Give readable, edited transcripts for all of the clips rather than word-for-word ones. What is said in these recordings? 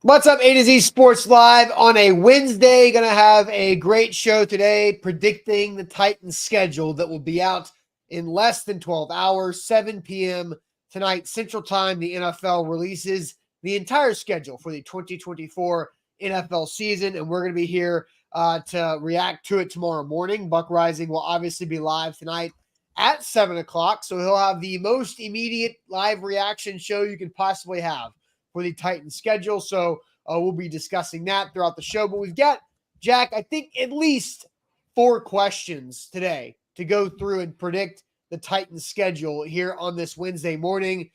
What's up, A to Z Sports Live on a Wednesday. Going to have a great show today predicting the Titans schedule that will be out in less than 12 hours, 7 p.m. tonight, Central Time. The NFL releases the entire schedule for the 2024 NFL season, and we're going to be here to react to it tomorrow morning. Buck Rising will obviously be live tonight at 7 o'clock, so he'll have the most immediate live reaction show you can possibly have for the Titans schedule. So we'll be discussing that throughout the show. But we've got, Jack, I think at least 4 questions today to go through and predict the Titans schedule here on this Wednesday morning,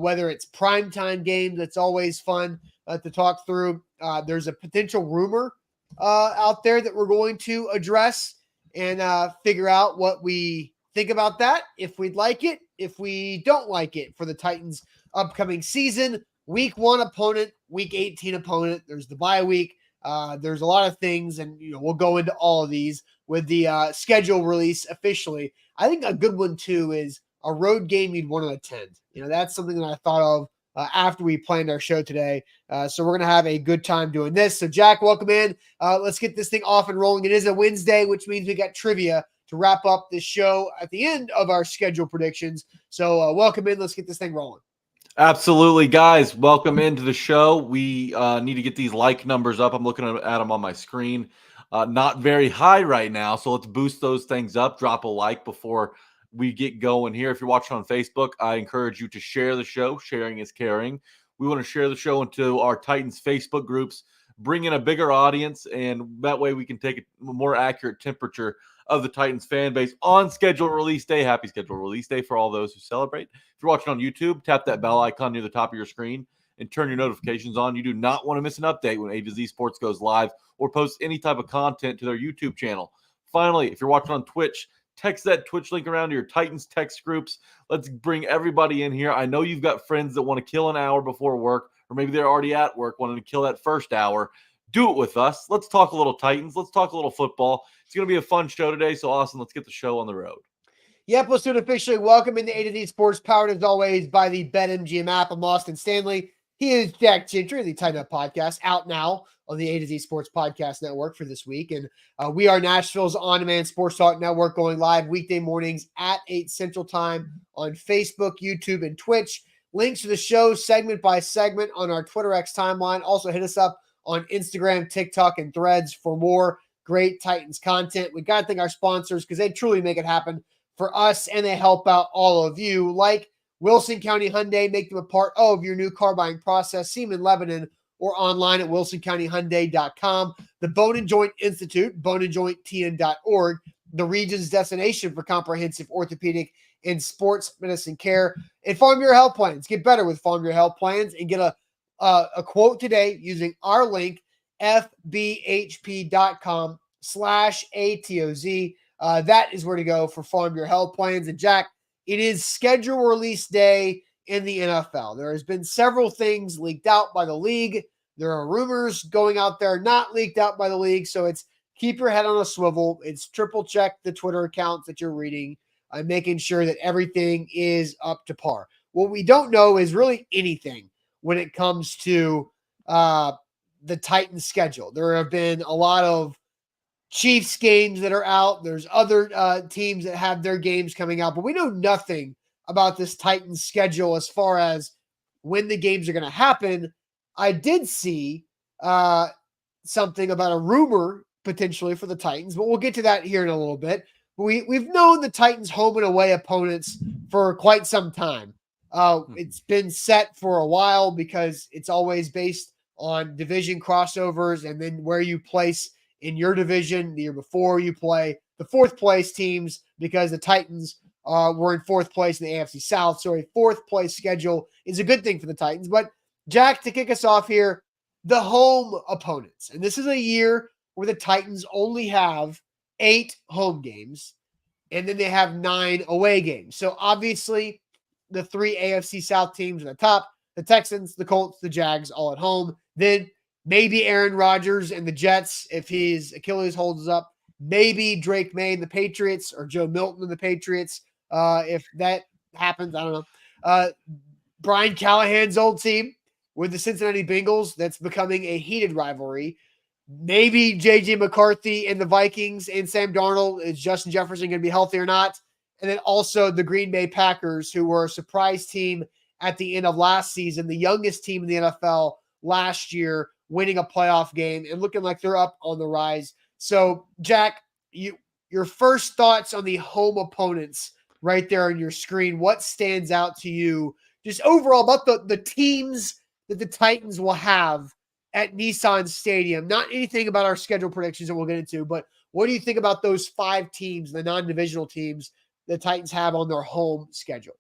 whether it's primetime games. That's always fun to talk through. There's a potential rumor out there that we're going to address and figure out what we think about that, if we'd like it, if we don't like it for the Titans upcoming season. Week 1 opponent, week 18 opponent. There's the bye week. There's a lot of things, and we'll go into all of these with the schedule release officially. I think a good one too is a road game you'd want to attend. That's something that I thought of after we planned our show today. So we're gonna have a good time doing this. So Jack, welcome in. Let's get this thing off and rolling. It is a Wednesday, which means we got trivia to wrap up this show at the end of our schedule predictions. So welcome in. Let's get this thing rolling. Absolutely, guys. Welcome into the show. We need to get these like numbers up. I'm looking at them on my screen. Not very high right now, so let's boost those things up. Drop a like before we get going here. If you're watching on Facebook, I encourage you to share the show. Sharing is caring. We want to share the show into our Titans Facebook groups, bring in a bigger audience, and that way we can take a more accurate temperature of the Titans fan base on schedule release day. Happy schedule release day for all those who celebrate. If you're watching on YouTube, tap that bell icon near the top of your screen and turn your notifications on. You do not want to miss an update when A to Z Sports goes live or posts any type of content to their YouTube channel. Finally, if you're watching on Twitch, text that Twitch link around to your Titans text groups. Let's bring everybody in here. I know you've got friends that want to kill an hour before work, or maybe they're already at work wanting to kill that first hour. Do it with us. Let's talk a little Titans. Let's talk a little football. It's going to be a fun show today. So, Austin, let's get the show on the road. Yep, let's do it officially. Welcome into A to Z Sports, powered as always by the BetMGM app. I'm Austin Stanley. He is Jack Gentry, the Tight Up Podcast, out now on the A to Z Sports Podcast Network for this week. And we are Nashville's on-demand sports talk network, going live weekday mornings at 8 Central Time on Facebook, YouTube, and Twitch. Links to the show segment by segment on our Twitter X timeline. Also hit us up on Instagram, TikTok, and Threads for more great Titans content. We got to thank our sponsors because they truly make it happen for us, and they help out all of you, like Wilson County Hyundai. Make them a part of your new car buying process. See them in Lebanon or online at wilsoncountyhyundai.com. The Bone and Joint Institute, boneandjointtn.org, the region's destination for comprehensive orthopedic and sports medicine care. And Farm Bureau Health Plans. Get better with Farm Bureau Health Plans and get a quote today using our link, fbhp.com/ATOZ. That is where to go for Farm Bureau Health Plans. And Jack, it is schedule release day in the NFL. There has been several things leaked out by the league. There are rumors going out there not leaked out by the league. So it's keep your head on a swivel. It's triple check the Twitter accounts that you're reading and making sure that everything is up to par. What we don't know is really anything when it comes to the Titans schedule. There have been a lot of Chiefs games that are out. There's other teams that have their games coming out, but we know nothing about this Titans schedule as far as when the games are going to happen. I did see something about a rumor potentially for the Titans, but we'll get to that here in a little bit. We've known the Titans home and away opponents for quite some time. It's been set for a while because it's always based on division crossovers and then where you place in your division the year before. You play the 4th place teams because the Titans were in 4th place in the AFC South. So a 4th place schedule is a good thing for the Titans. But Jack, to kick us off here, the home opponents. And this is a year where the Titans only have 8 home games and then they have 9 away games. So obviously the 3 AFC South teams at the top, the Texans, the Colts, the Jags, all at home. Then maybe Aaron Rodgers and the Jets, if his Achilles holds up. Maybe Drake May and the Patriots, or Joe Milton and the Patriots. If that happens, I don't know. Brian Callahan's old team. with the Cincinnati Bengals. That's becoming a heated rivalry. Maybe J.J. McCarthy and the Vikings and Sam Darnold. Is Justin Jefferson going to be healthy or not? And then also the Green Bay Packers, who were a surprise team at the end of last season, the youngest team in the NFL last year, winning a playoff game and looking like they're up on the rise. So, Jack, your first thoughts on the home opponents right there on your screen. What stands out to you just overall about the teams that the Titans will have at Nissan Stadium? Not anything about our schedule predictions that we'll get into, but what do you think about those 5 teams, the non-divisional teams the Titans have on their home schedule?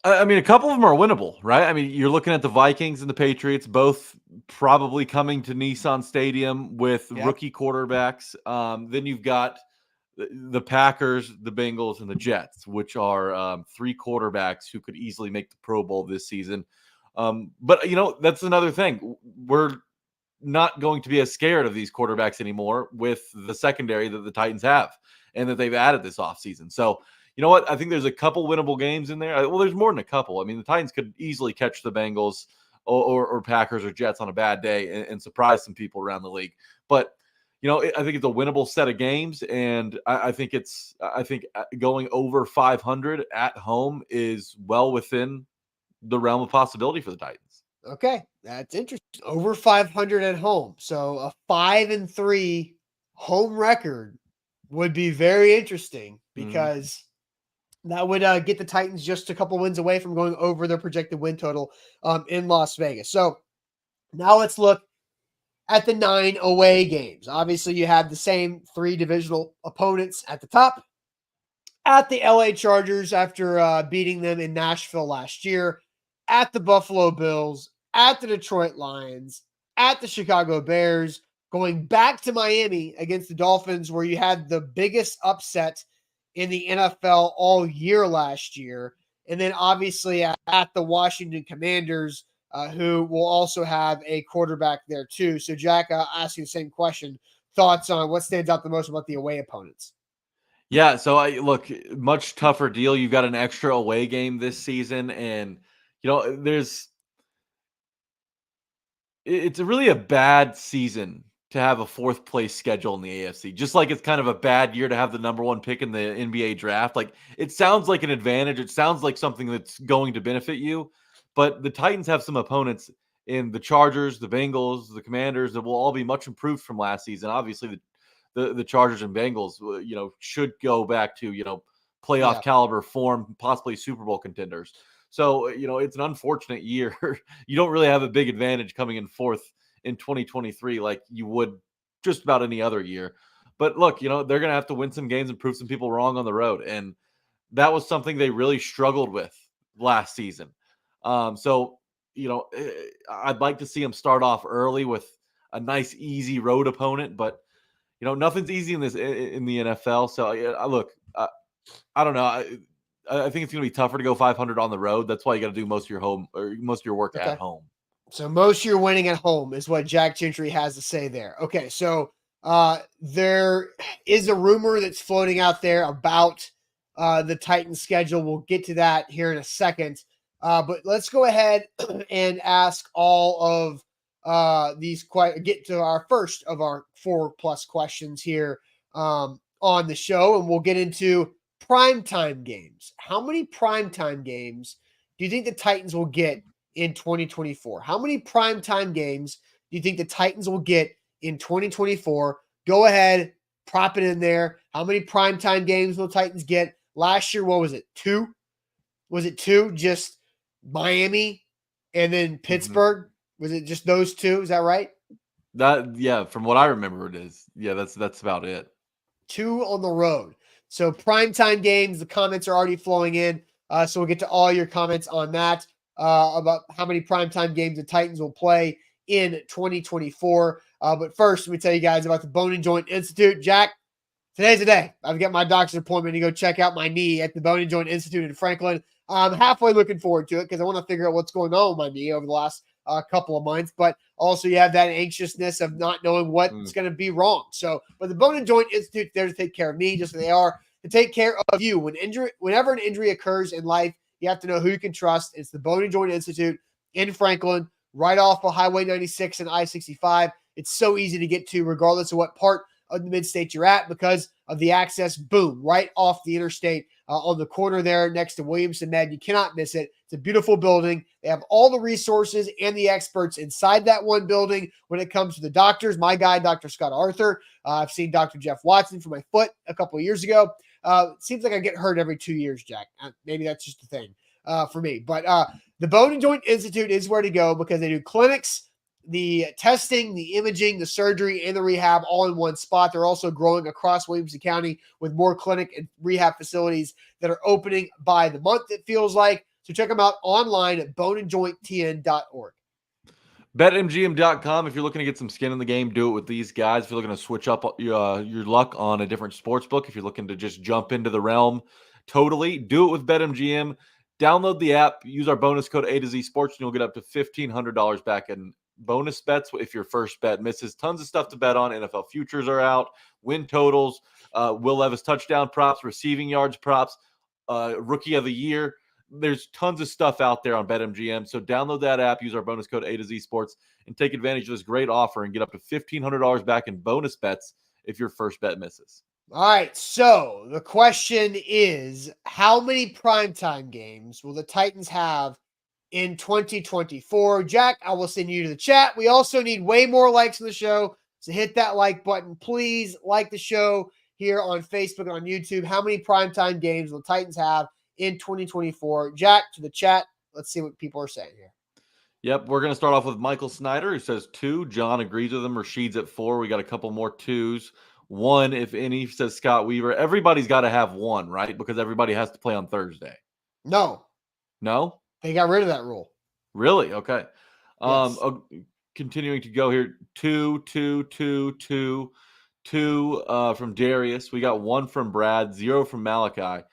I mean, a couple of them are winnable, right? I mean, you're looking at the Vikings and the Patriots, both probably coming to Nissan Stadium with rookie quarterbacks. Then you've got the Packers, the Bengals, and the Jets, which are 3 quarterbacks who could easily make the Pro Bowl this season. But, that's another thing. We're not going to be as scared of these quarterbacks anymore with the secondary that the Titans have and that they've added this offseason. So, you know what? I think there's a couple winnable games in there. Well, there's more than a couple. I mean, the Titans could easily catch the Bengals or Packers or Jets on a bad day and surprise some people around the league. But, I think it's a winnable set of games, and I think going over 500 at home is well within the realm of possibility for the Titans. Okay, that's interesting. Over 500 at home. So a 5-3 home record would be very interesting because that would get the Titans just a couple wins away from going over their projected win total in Las Vegas. So now let's look at the 9 away games. Obviously, you have the same 3 divisional opponents at the top. At the LA Chargers after beating them in Nashville last year, at the Buffalo Bills, at the Detroit Lions, at the Chicago Bears, going back to Miami against the Dolphins, where you had the biggest upset in the NFL all year last year. And then obviously at the Washington Commanders, who will also have a quarterback there too. So, Jack, I'll ask you the same question. Thoughts on what stands out the most about the away opponents? Yeah, so look, much tougher deal. You've got an extra away game this season, and it's really a bad season to have a 4th place schedule in the AFC. Just like it's kind of a bad year to have the number 1 pick in the NBA draft. Like, it sounds like an advantage. It sounds like something that's going to benefit you, but the Titans have some opponents in the Chargers, the Bengals, the Commanders that will all be much improved from last season. Obviously, the Chargers and Bengals, should go back to, playoff caliber form, possibly Super Bowl contenders. So, it's an unfortunate year. You don't really have a big advantage coming in 4th in 2023 like you would just about any other year. But look, they're going to have to win some games and prove some people wrong on the road. And that was something they really struggled with last season. So, I'd like to see them start off early with a nice, easy road opponent, but nothing's easy in the NFL. So look, I don't know. I think it's going to be tougher to go 500 on the road. That's why you got to do most of your work at home. So most of your winning at home is what Jack Gentry has to say there. Okay, so there is a rumor that's floating out there about the Titans schedule. We'll get to that here in a second. But let's go ahead and ask all of get to our first of our 4+ questions here on the show, and we'll get into primetime games. How many primetime games do you think the Titans will get in 2024? How many primetime games do you think the Titans will get in 2024? Go ahead, prop it in there. How many primetime games will Titans get? Last year, what was it? 2? Was it 2? Just Miami and then Pittsburgh? Was it just those 2? Is that right? From what I remember, it is. Yeah, that's about it. 2 on the road. So primetime games, the comments are already flowing in. So we'll get to all your comments on that, about how many primetime games the Titans will play in 2024. But first, let me tell you guys about the Bone and Joint Institute. Jack, today's the day. I've got my doctor's appointment to go check out my knee at the Bone and Joint Institute in Franklin. I'm halfway looking forward to it because I want to figure out what's going on with my knee over the last couple of months. But also you have that anxiousness of not knowing what's going to be wrong. So, but the Bone and Joint Institute is there to take care of me, just as they are to take care of you. Whenever an injury occurs in life, you have to know who you can trust. It's the Bone and Joint Institute in Franklin, right off of Highway 96 and I-65. It's so easy to get to regardless of what part of the mid-state you're at because of the access. Boom, right off the interstate on the corner there next to Williamson Med. You cannot miss it. It's a beautiful building. They have all the resources and the experts inside that one building when it comes to the doctors. My guy, Dr. Scott Arthur. I've seen Dr. Jeff Watson for my foot a couple of years ago. It seems like I get hurt every 2 years, Jack. Maybe that's just a thing for me. But the Bone and Joint Institute is where to go because they do clinics, the testing, the imaging, the surgery, and the rehab all in one spot. They're also growing across Williamson County with more clinic and rehab facilities that are opening by the month, it feels like. So check them out online at boneandjointtn.org. BetMGM.com. If you're looking to get some skin in the game, do it with these guys. If you're looking to switch up your luck on a different sports book, if you're looking to just jump into the realm totally, do it with BetMGM. Download the app, use our bonus code A to Z Sports, and you'll get up to $1,500 back in bonus bets if your first bet misses. Tons of stuff to bet on. NFL futures are out, win totals, Will Levis touchdown props, receiving yards props, rookie of the year. There's tons of stuff out there on BetMGM. So download that app, use our bonus code A to Z Sports, and take advantage of this great offer and get up to $1,500 back in bonus bets if your first bet misses. All right, so the question is, how many primetime games will the Titans have in 2024? Jack, I will send you to the chat. We also need way more likes on the show, so hit that like button. Please like the show here on Facebook and on YouTube. How many primetime games will the Titans have in 2024? Jack, to the chat. Let's see what people are saying here. Yep, we're going to start off with Michael Snyder, who says 2. John agrees with him. Rashid's at 4. We got a couple more 2s. 1, if any, says Scott Weaver. Everybody's got to have 1, right? Because everybody has to play on Thursday. No. No? They got rid of that rule. Really? Okay. Yes. Continuing to go here. 2 from Darius. We got 1 from Brad, 0 from Malachi.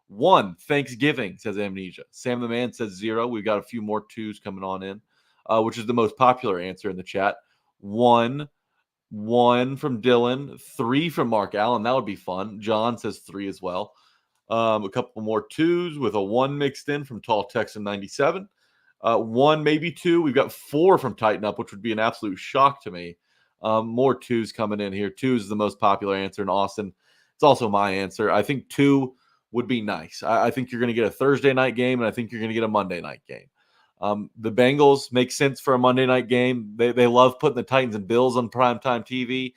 1, Thanksgiving, says Amnesia. Sam the Man says 0. We've got a few more 2s coming on in, which is the most popular answer in the chat. 1 from Dylan, 3 from Mark Allen. That would be fun. John says 3 as well. A couple more 2s with a 1 mixed in from Tall Texan 97. 1, maybe 2. We've got 4 from Tighten Up, which would be an absolute shock to me. More 2s coming in here. 2 is the most popular answer in Austin. It's also my answer. I think 2 would be nice. I think you're going to get a Thursday night game, and I think you're going to get a Monday night game. The Bengals make sense for a Monday night game. They love putting the Titans and Bills on primetime TV.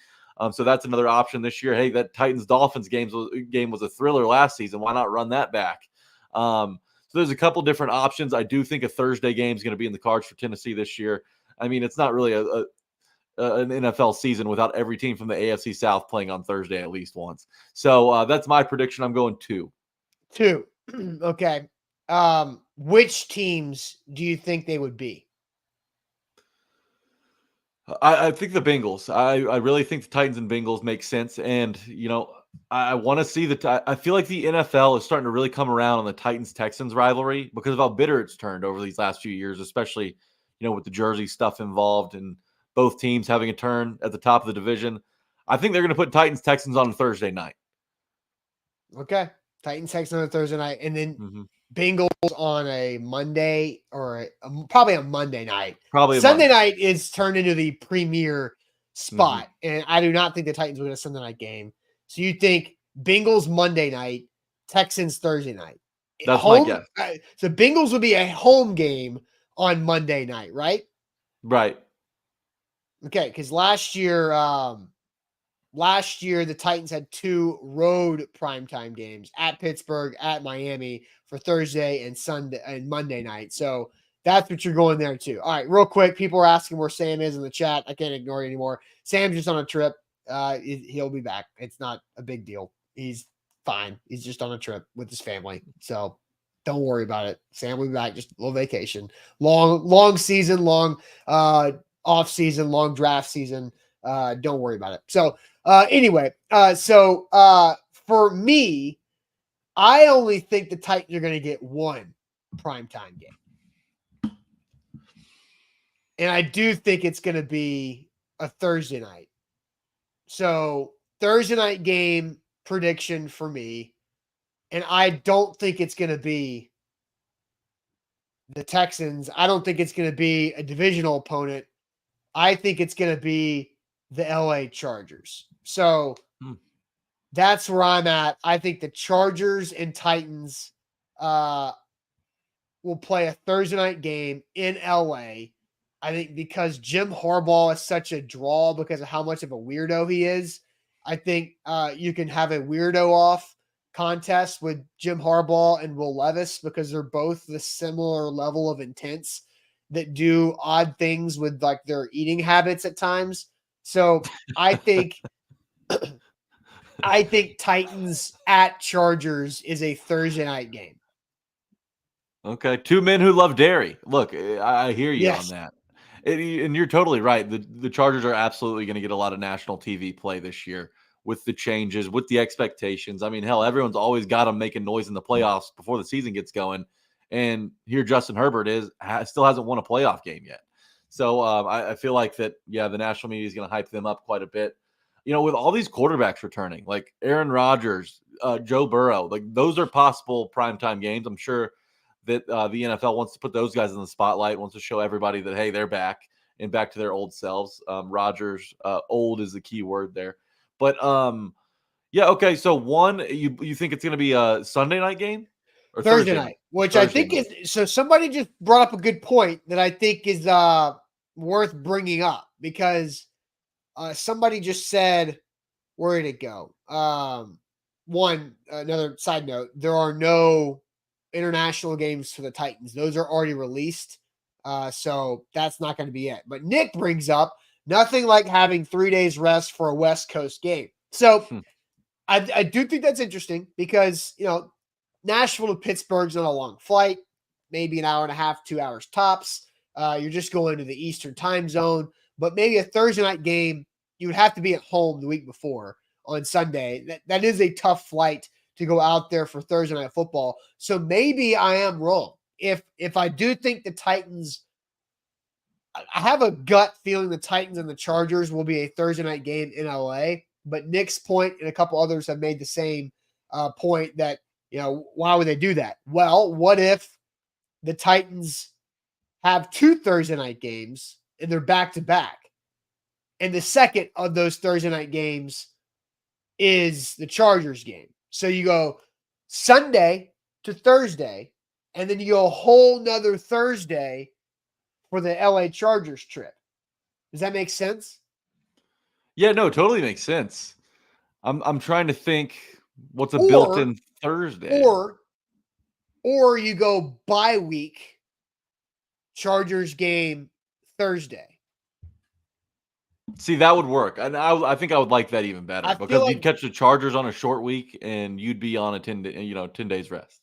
So that's another option this year. Hey, that Titans-Dolphins game was a thriller last season. Why not run that back? So there's a couple different options. I do think a Thursday game is going to be in the cards for Tennessee this year. I mean, it's not really an NFL season without every team from the AFC South playing on Thursday at least once. So that's my prediction. I'm going 2. 2. Okay. Which teams do you think they would be? I think the Bengals. I really think the Titans and Bengals make sense. And, I want to see I feel like the NFL is starting to really come around on the Titans-Texans rivalry because of how bitter it's turned over these last few years, especially, with the jersey stuff involved and both teams having a turn at the top of the division. I think they're going to put Titans-Texans on a Thursday night. Okay. Titans-Texans on a Thursday night. And then Bengals on a Monday or probably a Monday night. Probably Sunday night is turned into the premier spot. And I do not think the Titans will get a Sunday night game. So you think Bengals Monday night, Texans Thursday night. That's my guess. So Bengals would be a home game on Monday night, right? Right. Okay, because last year the Titans had 2 road primetime games at Pittsburgh, at Miami for Thursday and Sunday and Monday night. So that's what you're going there too. All right, real quick, people are asking where Sam is in the chat. I can't ignore it anymore. Sam's just on a trip. He'll be back. It's not a big deal. He's fine. He's just on a trip with his family. So don't worry about it. Sam will be back. Just a little vacation. Long season, long off season, long draft season. Don't worry about it. So anyway, for me, I only think the Titans are going to get 1 primetime game. And I do think it's going to be a Thursday night. So Thursday night game prediction for me. And I don't think it's going to be the Texans. I don't think it's going to be a divisional opponent. I think it's going to be the LA Chargers. So that's where I'm at. I think the Chargers and Titans will play a Thursday night game in LA. I think because Jim Harbaugh is such a draw because of how much of a weirdo he is. I think you can have a weirdo off contest with Jim Harbaugh and Will Levis because they're both the similar level of intense that do odd things with like their eating habits at times. So I think Titans at Chargers is a Thursday night game. Okay, two men who love dairy. Look, I hear you on Yes. that. And you're totally right. The Chargers are absolutely going to get a lot of national TV play this year with the changes, with the expectations. I mean, hell, everyone's always got them making noise in the playoffs before the season gets going. And here Justin Herbert still hasn't won a playoff game yet. So I feel like that, yeah, the national media is going to hype them up quite a bit. You know, with all these quarterbacks returning, like Aaron Rodgers, Joe Burrow, like those are possible primetime games. I'm sure that the NFL wants to put those guys in the spotlight, wants to show everybody that, hey, they're back and back to their old selves. Rodgers, old is the key word there. But yeah, okay. So you think it's going to be a Sunday night game or Thursday night, which I think is so. Somebody just brought up a good point that I think is worth bringing up because somebody just said, where did it go? Another side note, there are no international games for the Titans. Those are already released. So that's not going to be it. But Nick brings up nothing like having 3 days rest for a West Coast game. So I do think that's interesting because, you know, Nashville to Pittsburgh's not a long flight, maybe an hour and a half, 2 hours tops. You're just going to the Eastern time zone, but maybe a Thursday night game, you would have to be at home the week before on Sunday. That is a tough flight to go out there for Thursday night football. So maybe I am wrong. If I do think the Titans, I have a gut feeling the Titans and the Chargers will be a Thursday night game in LA, but Nick's point and a couple others have made the same point that, you know, why would they do that? Well, what if the Titans have 2 Thursday night games and they're back to back? And the second of those Thursday night games is the Chargers game. So you go Sunday to Thursday, and then you go a whole nother Thursday for the LA Chargers trip. Does that make sense? Yeah, no, totally makes sense. I'm trying to think what's a built-in Thursday. Or you go bye week, Chargers game Thursday. See, that would work. And I think I would like that even better because like, you'd catch the Chargers on a short week and you'd be on a 10 days rest.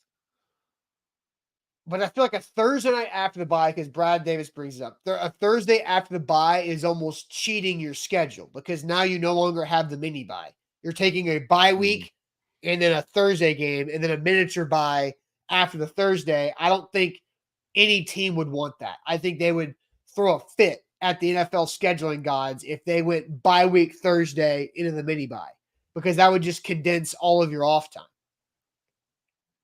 But I feel like a Thursday night after the bye, because Brad Davis brings it up, a Thursday after the bye is almost cheating your schedule because now you no longer have the mini bye. You're taking a bye week and then a Thursday game and then a miniature bye after the Thursday. I don't think any team would want that. I think they would throw a fit at the NFL scheduling gods if they went bye week Thursday into the mini bye because that would just condense all of your off time.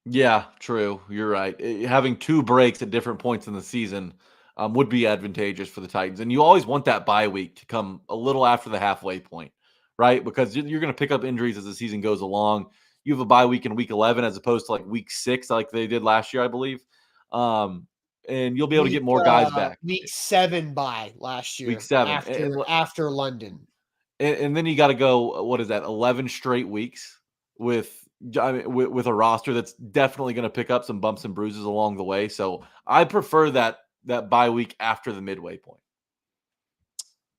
Yeah, true. You're right. Having 2 breaks at different points in the season would be advantageous for the Titans. And you always want that bye week to come a little after the halfway point, right? Because you're going to pick up injuries as the season goes along. You have a bye week in week 11 as opposed to like week 6, like they did last year, I believe. And you'll be able to get more guys back. Week 7 bye last year. Week 7 after London. And then you got to go. What is that? 11 straight weeks with a roster that's definitely going to pick up some bumps and bruises along the way. So I prefer that bye week after the midway point.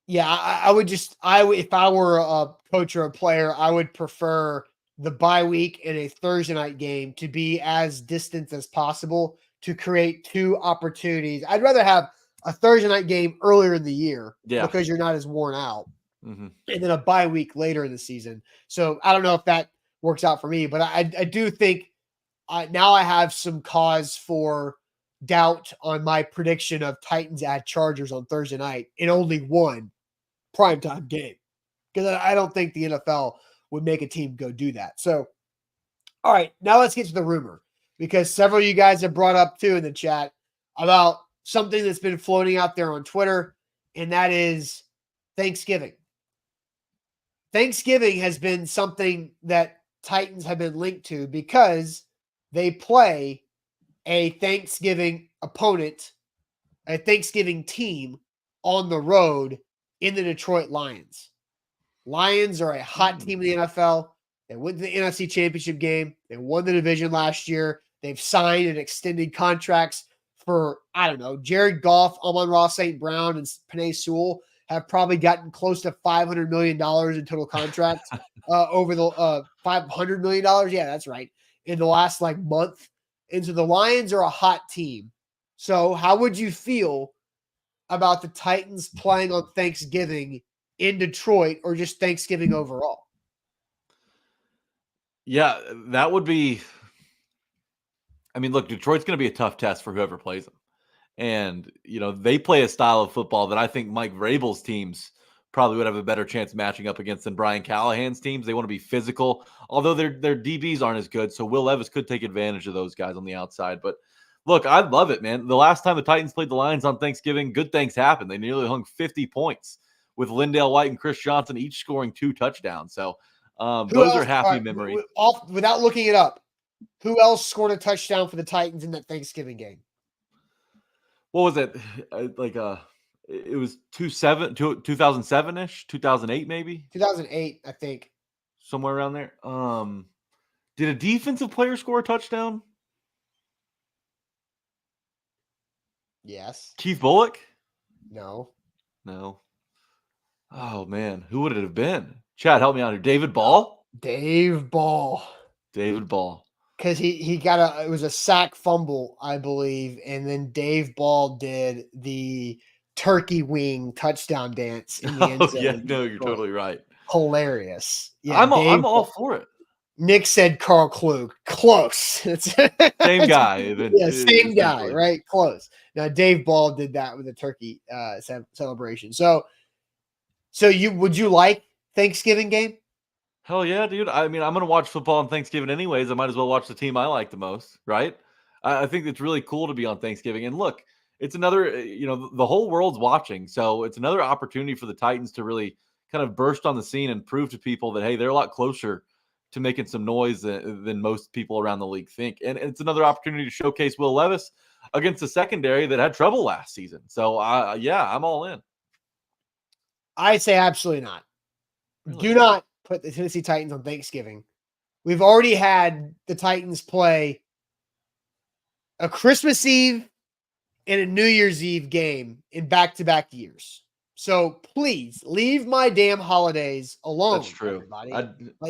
Yeah, I would if I were a coach or a player, I would prefer the bye week and a Thursday night game to be as distant as possible to create 2 opportunities. I'd rather have a Thursday night game earlier in the year because you're not as worn out. And then a bye week later in the season. So I don't know if that works out for me, but I do think now I have some cause for doubt on my prediction of Titans at Chargers on Thursday night in only one primetime game because I don't think the NFL would make a team go do that. So, all right, now let's get to the rumor because several of you guys have brought up too in the chat. about something that's been floating out there on Twitter, and that is Thanksgiving. Thanksgiving has been something that Titans have been linked to because they play a Thanksgiving opponent, a Thanksgiving team on the road in the Detroit Lions. Lions are a hot team in the NFL. They went to the NFC Championship game. They won the division last year. They've signed and extended contracts for, I don't know, Jared Goff, Amon-Ra St. Brown, and Penei Sewell have probably gotten close to $500 million in total contracts over the $500 million. Yeah, that's right. In the last month. And so the Lions are a hot team. So how would you feel about the Titans playing on Thanksgiving in Detroit, or just Thanksgiving overall? Yeah, that would be. I mean, look, Detroit's going to be a tough test for whoever plays them. And, they play a style of football that I think Mike Vrabel's teams probably would have a better chance matching up against than Brian Callahan's teams. They want to be physical, although their DBs aren't as good. So Will Levis could take advantage of those guys on the outside. But look, I love it, man. The last time the Titans played the Lions on Thanksgiving, good things happened. They nearly hung 50 points with Lindale White and Chris Johnson each scoring 2 touchdowns. So those are happy memories. Without looking it up, who else scored a touchdown for the Titans in that Thanksgiving game? What was it? It was 2007-ish, 2008 maybe? 2008, I think. Somewhere around there. Did a defensive player score a touchdown? Yes. Keith Bullock? No. Oh, man. Who would it have been? Chad, help me out here. David Ball? Dave Ball. David Ball. Because he got it was a sack fumble, I believe, and then Dave Ball did the turkey wing touchdown dance in the end zone. Yeah, no, you're totally right. Hilarious. Yeah, I'm all for it. Nick said Carl Klug. Close. Same guy. Yeah, same guy, right? Close. Now, Dave Ball did that with a turkey celebration. So would you like Thanksgiving game? Hell yeah, dude. I mean, I'm going to watch football on Thanksgiving anyways. I might as well watch the team I like the most, right? I think it's really cool to be on Thanksgiving. And look, it's another, the whole world's watching. So it's another opportunity for the Titans to really kind of burst on the scene and prove to people that, hey, they're a lot closer to making some noise than most people around the league think. And it's another opportunity to showcase Will Levis against a secondary that had trouble last season. So, yeah, I'm all in. I say absolutely not. Really? Do not put the Tennessee Titans on Thanksgiving. We've already had the Titans play a Christmas Eve and a New Year's Eve game in back-to-back years. So please leave my damn holidays alone. That's true. Everybody.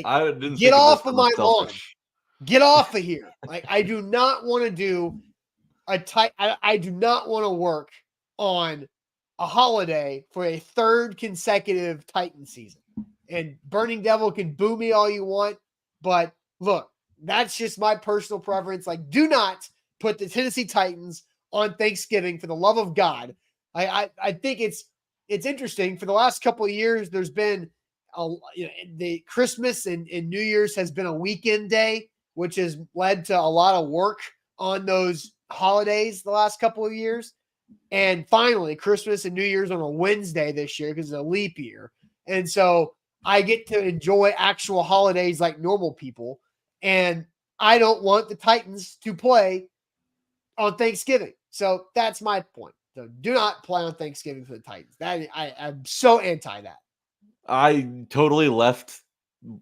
I didn't get off of my lawn. Selfish. Get off of here. I do not want to do I do not want to work on a holiday for a third consecutive Titan season. And Burning Devil can boo me all you want, but look, that's just my personal preference. Do not put the Tennessee Titans on Thanksgiving for the love of God. I think it's interesting. For the last couple of years, there's been the Christmas and New Year's has been a weekend day, which has led to a lot of work on those holidays the last couple of years. And finally, Christmas and New Year's on a Wednesday this year because it's a leap year. And so I get to enjoy actual holidays like normal people. And I don't want the Titans to play on Thanksgiving. So that's my point. So do not play on Thanksgiving for the Titans. I'm so anti that. I totally left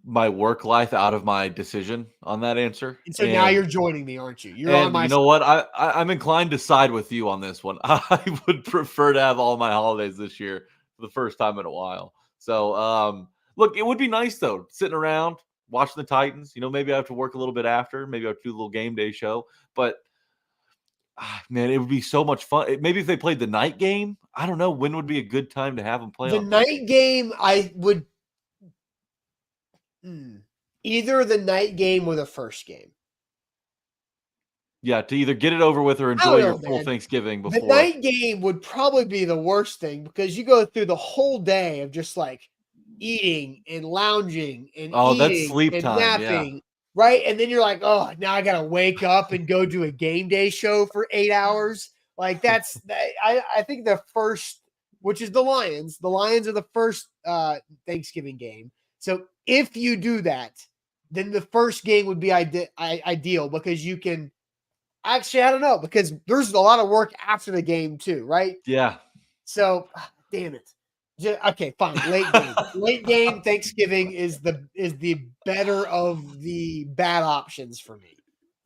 my work life out of my decision on that answer. And so now you're joining me, aren't you? You're on my you know what? I'm inclined to side with you on this one. I would prefer to have all my holidays this year for the first time in a while. So, look, it would be nice, though, sitting around, watching the Titans. Maybe I have to work a little bit after. Maybe I have to do a little game day show. But, man, it would be so much fun. Maybe if they played the night game, I don't know. When would be a good time to have them play the night game? I would either the night game or the first game. Yeah, to either get it over with or enjoy your full Thanksgiving before. The night game would probably be the worst thing because you go through the whole day of just eating and lounging and eating that's sleep and time, napping, right? And then you're like, oh, now I got to wake up and go do a game day show for 8 hours. Like I think the first, which is the Lions. The Lions are the first Thanksgiving game. So if you do that, then the first game would be ideal because you can actually, I don't know, because there's a lot of work after the game too, right? Yeah. So damn it. Okay, fine. Late game. Late game Thanksgiving is the better of the bad options for me.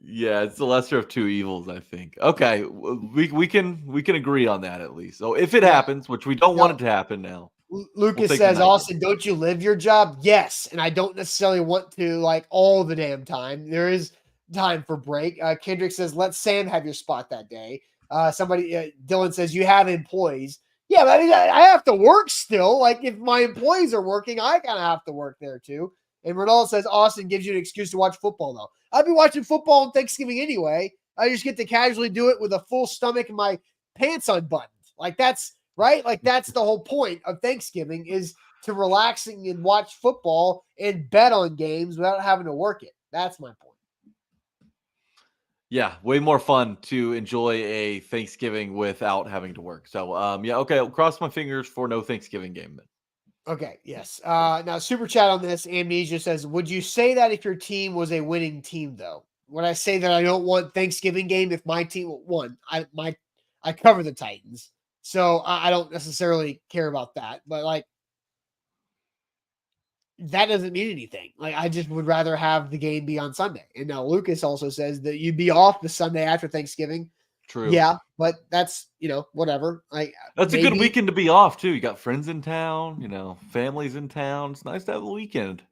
Yeah, it's the lesser of two evils, I think. Okay, we can agree on that at least. So if it Yeah. happens, which we don't want No, it to happen now, we'll Lucas take the says, night game. Austin, don't you live your job? Yes. And I don't necessarily want to like all the damn time. There is time for break. Kendrick says, let Sam have your spot that day. Dylan says, you have employees. Yeah, but I mean, I have to work still. Like if my employees are working, I kind of have to work there too. And Ronaldo says, Austin gives you an excuse to watch football though. I'll be watching football on Thanksgiving anyway. I just get to casually do it with a full stomach and my pants unbuttoned. Like that's right. Like that's the whole point of Thanksgiving is to relaxing and watch football and bet on games without having to work it. That's my point. Yeah, way more fun to enjoy a Thanksgiving without having to work. So, yeah, okay, I'll cross my fingers for no Thanksgiving game then. Okay, yes. Now, super chat on this. Amnesia says, would you say that if your team was a winning team, though? Would I say that I don't want Thanksgiving game if my team won? I cover the Titans, so I don't necessarily care about that. But like, that doesn't mean anything. Like, I just would rather have the game be on Sunday. And now Lucas also says that you'd be off the Sunday after Thanksgiving. True. Yeah, but that's whatever. Like That's maybe, a good weekend to be off too. You got friends in town, families in town. It's nice to have a weekend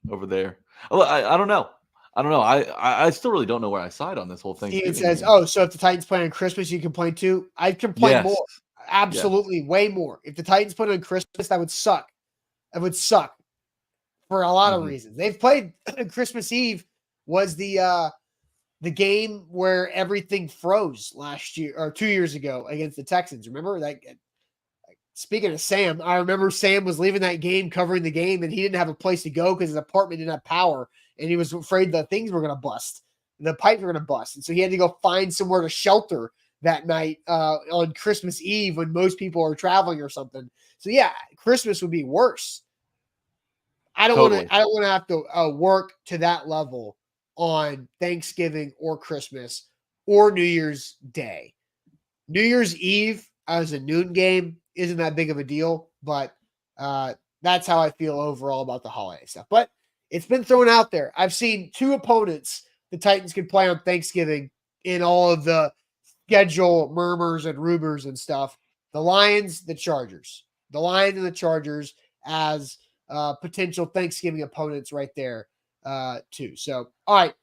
over there. I don't know. I don't know. I still really don't know where I side on this whole Steven Thanksgiving says, game. "Oh, so if the Titans play on Christmas, you complain too." I'd complain Yes. more. Absolutely, way more. If the Titans put on Christmas, that would suck. That would suck for a lot of reasons. They've played Christmas Eve was the game where everything froze last year or 2 years ago against the Texans. Remember that? Speaking of Sam, I remember Sam was leaving that game, covering the game, and he didn't have a place to go because his apartment didn't have power, and he was afraid the things were going to bust, the pipes were going to bust, and so he had to go find somewhere to shelter that night on Christmas Eve when most people are traveling or something. So yeah, Christmas would be worse. I don't want to. I don't want to have to work to that level on Thanksgiving or Christmas or New Year's Day. New Year's Eve as a noon game isn't that big of a deal, but that's how I feel overall about the holiday stuff. But it's been thrown out there. I've seen two opponents the Titans could play on Thanksgiving in all of the schedule murmurs and rumors and stuff. The Lions, the Chargers. The Lions and the Chargers as potential Thanksgiving opponents right there too. So, all right,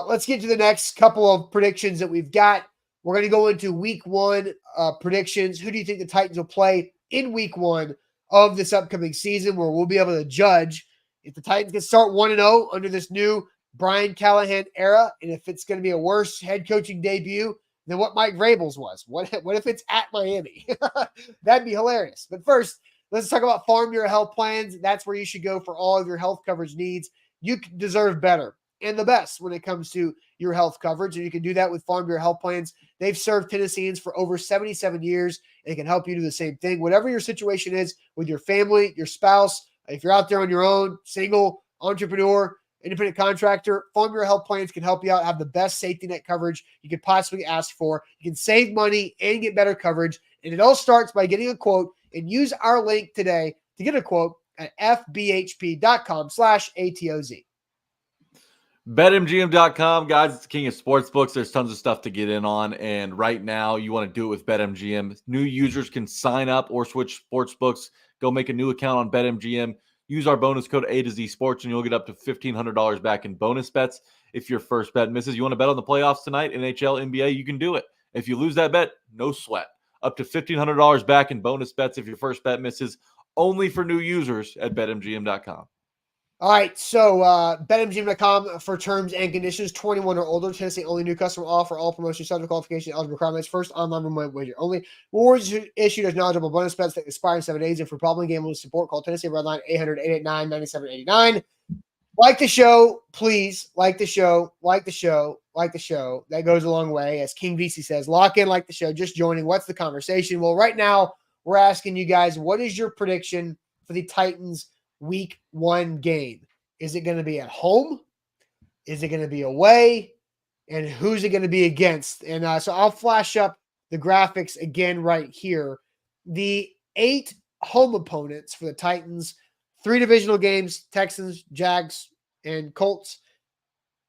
let's get to the next couple of predictions that we've got. We're going to go into week one predictions. Who do you think the Titans will play in week one of this upcoming season where we'll be able to judge if the Titans can start 1-0 under this new Brian Callahan era and if it's going to be a worse head coaching debut than what Mike Vrabel's was. What if it's at Miami? That'd be hilarious. But first, let's talk about Farm Bureau Health Plans. That's where you should go for all of your health coverage needs. You deserve better and the best when it comes to your health coverage, and you can do that with Farm Bureau Health Plans. They've served Tennesseans for over 77 years, and they can help you do the same thing. Whatever your situation is with your family, your spouse, if you're out there on your own, single, entrepreneur, independent contractor, Farm Bureau Health Plans can help you out, have the best safety net coverage you could possibly ask for. You can save money and get better coverage, and it all starts by getting a quote, and use our link today to get a quote at fbhp.com/ATOZ. BetMGM.com, guys, it's the king of sportsbooks. There's tons of stuff to get in on, and right now you want to do it with BetMGM. New users can sign up or switch sportsbooks. Go make a new account on BetMGM. Use our bonus code A to Z Sports, and you'll get up to $1,500 back in bonus bets if your first bet misses. You want to bet on the playoffs tonight, NHL, NBA, you can do it. If you lose that bet, no sweat. Up to $1,500 back in bonus bets if your first bet misses, only for new users at BetMGM.com. All right, so BetMGM.com for terms and conditions. 21 or older. Tennessee only new customer offer. All promotions subject to qualification eligible requirements. First online remote wager only. Rewards issued as knowledgeable bonus bets that expire in 7 days. And for problem gambling support, call Tennessee Redline 800-889-9789. Like the show, please. Like the show. Like the show. Like the show. That goes a long way. As King VC says, lock in, like the show. Just joining. What's the conversation? Well, right now, we're asking you guys, what is your prediction for the Titans week 1 game? Is it going to be at home? Is it going to be away? And who's it going to be against? And so I'll flash up the graphics again right here. The 8 home opponents for the Titans, 3 divisional games, Texans, Jags, and Colts.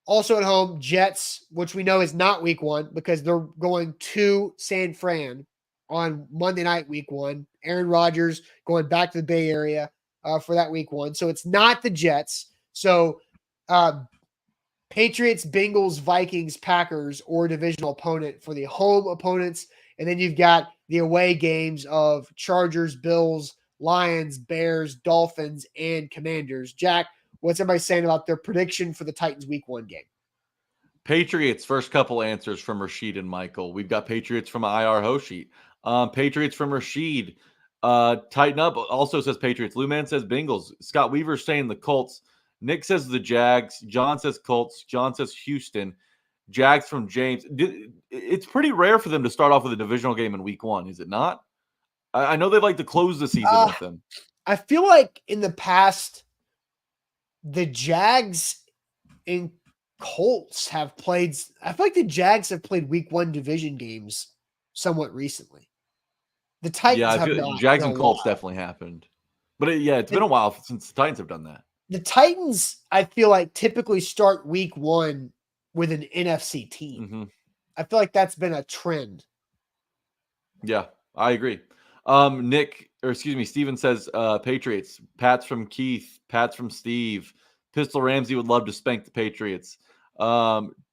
Also at home, Jets, which we know is not week 1 because they're going to San Fran on Monday night, week 1. Aaron Rodgers going back to the Bay Area for that week 1. So it's not the Jets. So Patriots, Bengals, Vikings, Packers, or divisional opponent for the home opponents. And then you've got the away games of Chargers, Bills, Lions, Bears, Dolphins, and Commanders. Jack, what's everybody saying about their prediction for the Titans week 1 game? Patriots, first couple answers from Rashid and Michael. We've got Patriots from IR Hoshi. Patriots from Rashid. Tighten up also says Patriots. Luman says Bengals. Scott Weaver saying the Colts. Nick says the Jags. John says Colts. John says Houston. Jags from James. It's pretty rare for them to start off with a divisional game in week 1, is it not? I know they like to close the season with them. I feel like in the past, the Jags and Colts have played. I feel like the Jags have played week 1 division games somewhat recently. The Titans have not. Jags and Colts definitely happened. But it's been a while since the Titans have done that. The Titans, I feel like, typically start week 1 with an NFC team. Mm-hmm. I feel like that's been a trend. Yeah, I agree. Steven says Patriots. Pats from Keith. Pats from Steve. Pistol Ramsey would love to spank the Patriots.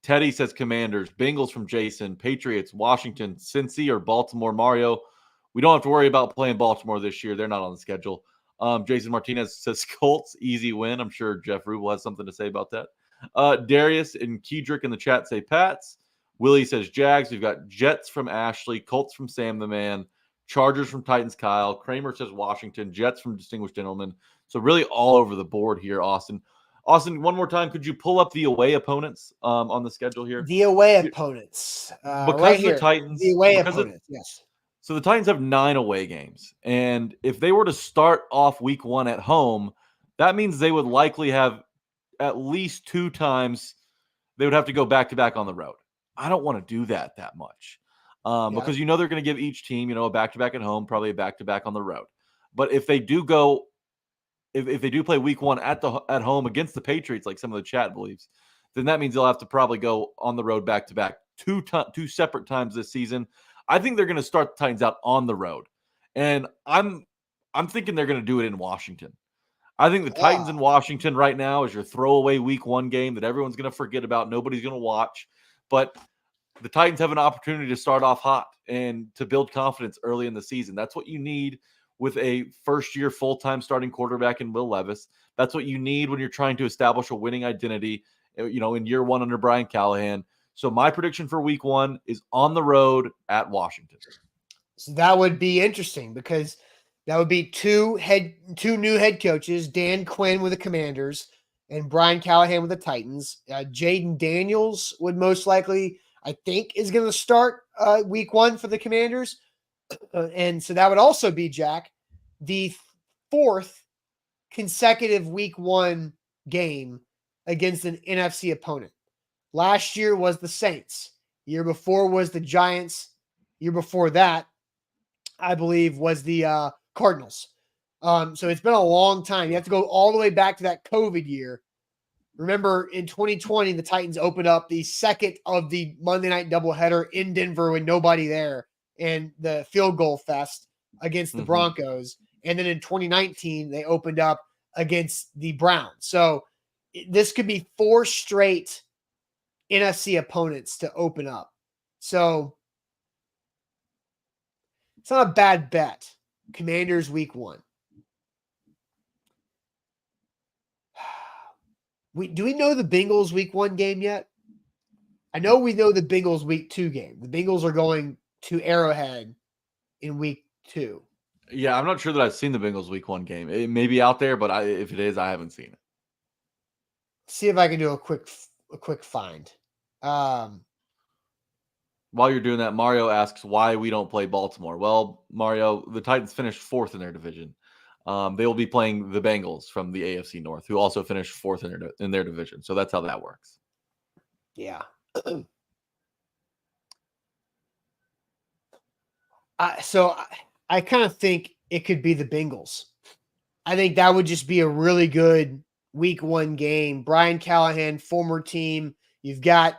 Teddy says Commanders. Bengals from Jason. Patriots. Washington. Cincy or Baltimore. Mario. We don't have to worry about playing Baltimore this year. They're not on the schedule. Jason Martinez says Colts. Easy win. I'm sure Jeff Rubel has something to say about that. Darius and Kedrick in the chat say Pats. Willie says Jags. We've got Jets from Ashley. Colts from Sam the Man. Chargers from Titans Kyle. Kramer says Washington. Jets from Distinguished Gentleman. So really all over the board here, Austin. Austin, one more time, could you pull up the away opponents on the schedule here? The away opponents. Because right the here. Titans. The away opponents, yes. So the Titans have 9 away games. And if they were to start off week 1 at home, that means they would likely have at least 2 times they would have to go back-to-back on the road. I don't want to do that much because they're going to give each team, a back-to-back at home, probably a back-to-back on the road. But if they do go if they do play week 1 at home against the Patriots, like some of the chat believes, then that means they'll have to probably go on the road back-to-back 2 separate times this season. I think they're going to start the Titans out on the road. And I'm thinking they're going to do it in Washington. I think the Titans in Washington right now is your throwaway week 1 game that everyone's going to forget about. Nobody's going to watch. But the Titans have an opportunity to start off hot and to build confidence early in the season. That's what you need with a first-year full-time starting quarterback in Will Levis. That's what you need when you're trying to establish a winning identity, in year 1 under Brian Callahan. So my prediction for week 1 is on the road at Washington. So that would be interesting because that would be two new head coaches, Dan Quinn with the Commanders and Brian Callahan with the Titans. Jaden Daniels would most likely, I think, is going to start week 1 for the Commanders. And so that would also be, Jack, the 4th consecutive week 1 game against an NFC opponent. Last year was the Saints. Year before was the Giants. Year before that, I believe, was the Cardinals. So it's been a long time. You have to go all the way back to that COVID year. Remember, in 2020, the Titans opened up the second of the Monday night doubleheader in Denver with nobody there and the field goal fest against the Broncos. And then in 2019, they opened up against the Browns. So this could be 4 straight NFC opponents to open up. So it's not a bad bet. Commanders week 1. Do we know the Bengals week 1 game yet? I know we know the Bengals week 2 game. The Bengals are going to Arrowhead in week 2. Yeah, I'm not sure that I've seen the Bengals week 1 game. It may be out there, but if it is, I haven't seen it. see if I can do a quick find. While you're doing that, Mario asks why we don't play Baltimore. Well, Mario, the Titans finished 4th in their division. They will be playing the Bengals from the AFC North, who also finished 4th in their division. So that's how that works. Yeah. I kind of think it could be the Bengals. I think that would just be a really good week 1 game. Brian Callahan, former team. You've got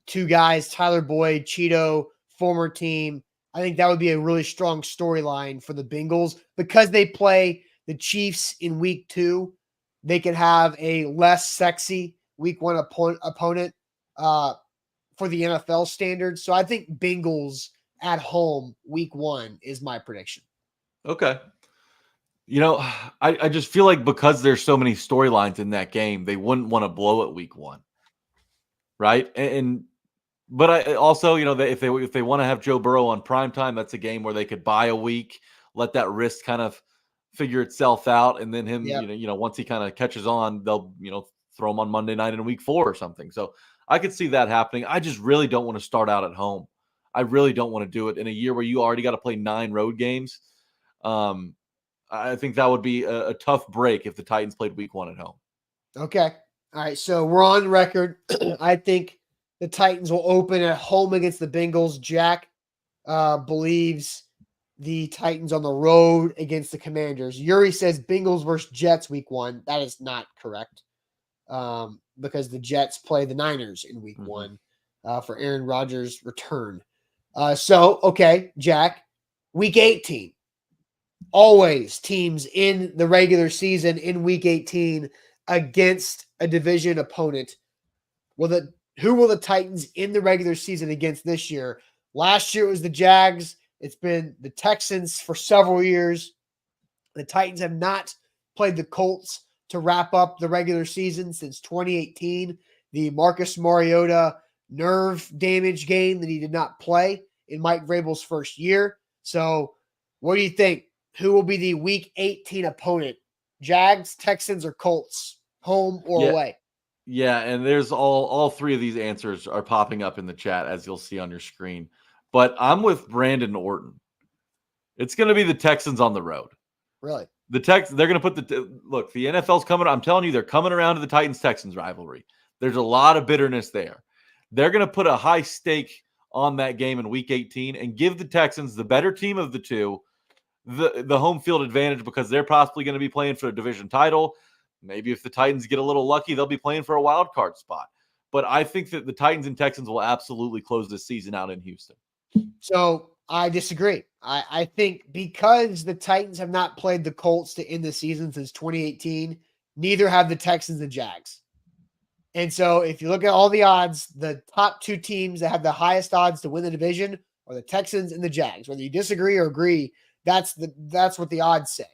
2 guys, Tyler Boyd, Cheeto, former team. I think that would be a really strong storyline for the Bengals because they play the Chiefs in week 2. They could have a less sexy week 1 opponent for the NFL standards. So I think Bengals at home week 1 is my prediction. Okay. I just feel like because there's so many storylines in that game, they wouldn't want to blow it week 1. Right. But I also, if they want to have Joe Burrow on primetime, that's a game where they could buy a week, let that wrist kind of figure itself out. And then him, Yep. once he kind of catches on, they'll, throw him on Monday night in week 4 or something. So I could see that happening. I just really don't want to start out at home. I really don't want to do it in a year where you already got to play 9 road games. I think that would be a tough break if the Titans played week 1 at home. Okay. All right. So we're on record. I think the Titans will open at home against the Bengals. Jack believes the Titans on the road against the Commanders. Yuri says Bengals versus Jets week 1. That is not correct because the Jets play the Niners in week 1 for Aaron Rodgers' return. Okay, Jack, week 18. Always teams in the regular season in week 18 against a division opponent. Who will the Titans in the regular season against this year? Last year it was the Jags. It's been the Texans for several years. The Titans have not played the Colts to wrap up the regular season since 2018. The Marcus Mariota nerve damage game that he did not play in Mike Vrabel's first year. So what do you think? Who will be the week 18 opponent? Jags, Texans, or Colts? Home or away? Yeah, and there's all 3 of these answers are popping up in the chat, as you'll see on your screen. But I'm with Brandon Orton. It's going to be the Texans on the road. Really? They're going to put look, the NFL's coming. I'm telling you, they're coming around to the Titans-Texans rivalry. There's a lot of bitterness there. They're going to put a high stake on that game in week 18 and give the Texans, the better team of the two, the home field advantage because they're possibly going to be playing for a division title. Maybe if the Titans get a little lucky, they'll be playing for a wild card spot. But I think that the Titans and Texans will absolutely close this season out in Houston. So I disagree. I think because the Titans have not played the Colts to end the season since 2018, neither have the Texans and Jags. And so if you look at all the odds, the top 2 teams that have the highest odds to win the division are the Texans and the Jags. Whether you disagree or agree, that's what the odds say.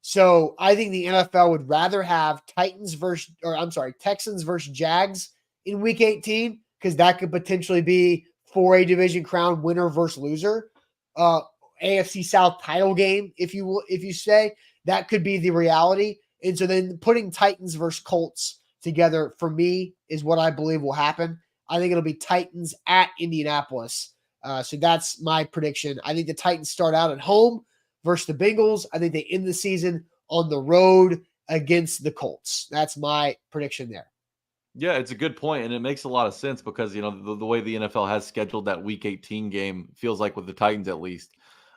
So I think the NFL would rather have Texans versus Jags in week 18 because that could potentially be for a division crown winner versus loser. AFC South title game, if you say that could be the reality. And so then putting Titans versus Colts together for me is what I believe will happen. I think it'll be Titans at Indianapolis. So that's my prediction. I think the Titans start out at home versus the Bengals. I think they end the season on the road against the Colts. That's my prediction there. Yeah, it's a good point, and it makes a lot of sense because the way the NFL has scheduled that Week 18 game feels like with the Titans at least,